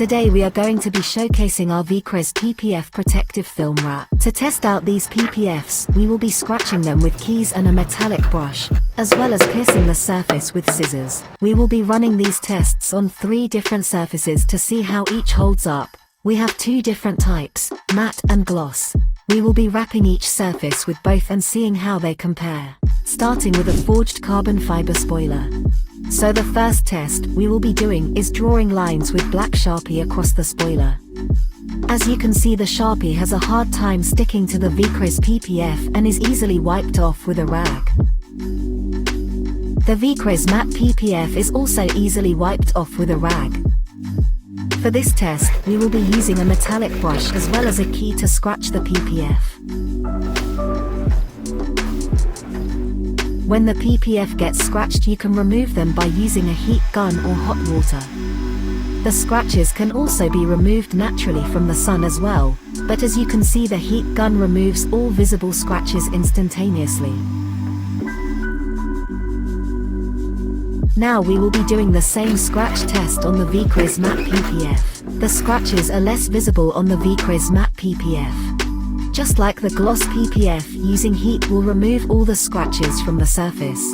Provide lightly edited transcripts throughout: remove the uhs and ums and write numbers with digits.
Today we are going to be showcasing our Vicrez PPF protective film wrap. To test out these PPFs, we will be scratching them with keys and a metallic brush, as well as piercing the surface with scissors. We will be running these tests on 3 different surfaces to see how each holds up. We have 2 different types, matte and gloss. We will be wrapping each surface with both and seeing how they compare. Starting with a forged carbon fiber spoiler. So the first test we will be doing is drawing lines with black Sharpie across the spoiler. As you can see, the Sharpie has a hard time sticking to the Vicrez PPF and is easily wiped off with a rag. The Vicrez matte PPF is also easily wiped off with a rag. For this test, we will be using a metallic brush as well as a key to scratch the PPF. When the PPF gets scratched, you can remove them by using a heat gun or hot water. The scratches can also be removed naturally from the sun as well, but as you can see, the heat gun removes all visible scratches instantaneously. Now we will be doing the same scratch test on the Vicrez matte PPF. The scratches are less visible on the Vicrez matte PPF. Just like the gloss PPF, using heat will remove all the scratches from the surface.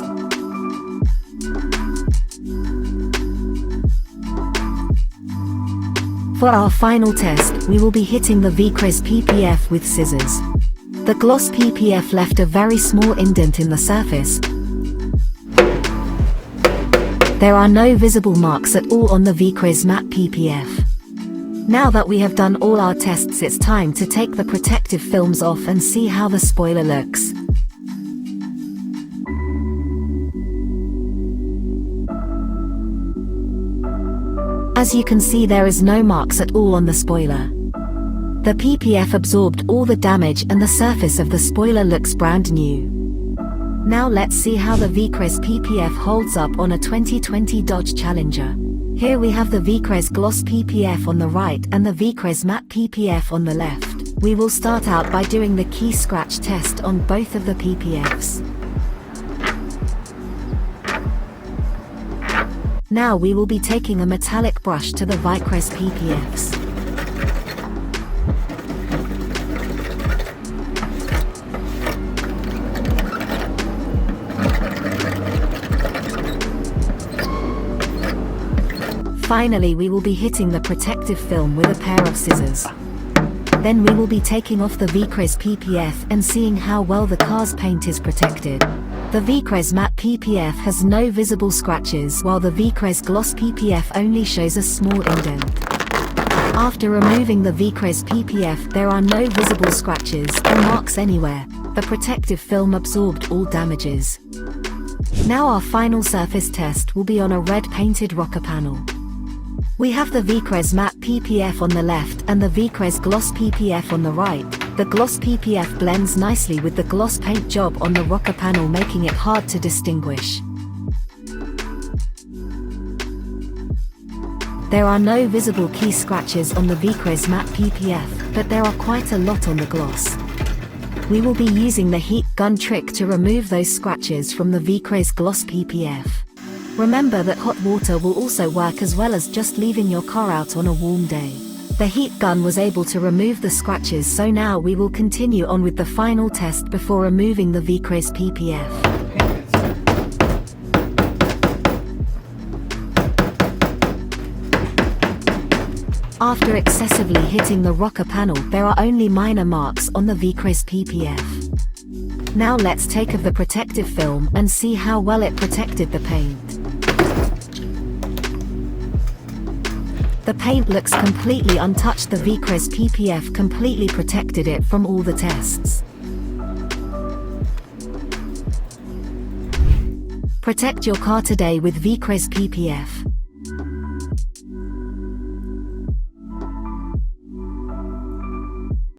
For our final test, we will be hitting the Vicrez PPF with scissors. The gloss PPF left a very small indent in the surface. There are no visible marks at all on the Vicrez matte PPF. Now that we have done all our tests, it's time to take the protective films off and see how the spoiler looks. As you can see, there is no marks at all on the spoiler. The PPF absorbed all the damage and the surface of the spoiler looks brand new. Now let's see how the Vicrez PPF holds up on a 2020 Dodge Challenger. Here we have the Vicrez Gloss PPF on the right and the Vicrez Matte PPF on the left. We will start out by doing the key scratch test on both of the PPFs. Now we will be taking a metallic brush to the Vicrez PPFs. Finally, we will be hitting the protective film with a pair of scissors. Then we will be taking off the Vicrez PPF and seeing how well the car's paint is protected. The Vicrez matte PPF has no visible scratches, while the Vicrez gloss PPF only shows a small indent. After removing the Vicrez PPF, there are no visible scratches or marks anywhere. The protective film absorbed all damages. Now our final surface test will be on a red painted rocker panel. We have the Vicrez matte PPF on the left and the Vicrez gloss PPF on the right. The gloss PPF blends nicely with the gloss paint job on the rocker panel, making it hard to distinguish. There are no visible key scratches on the Vicrez matte PPF, but there are quite a lot on the gloss. We will be using the heat gun trick to remove those scratches from the Vicrez gloss PPF. Remember that hot water will also work, as well as just leaving your car out on a warm day. The heat gun was able to remove the scratches, so now we will continue on with the final test before removing the Vicrez PPF. After excessively hitting the rocker panel, there are only minor marks on the Vicrez PPF. Now let's take off the protective film and see how well it protected the paint. The paint looks completely untouched. The Vicrez PPF completely protected it from all the tests. Protect your car today with Vicrez PPF.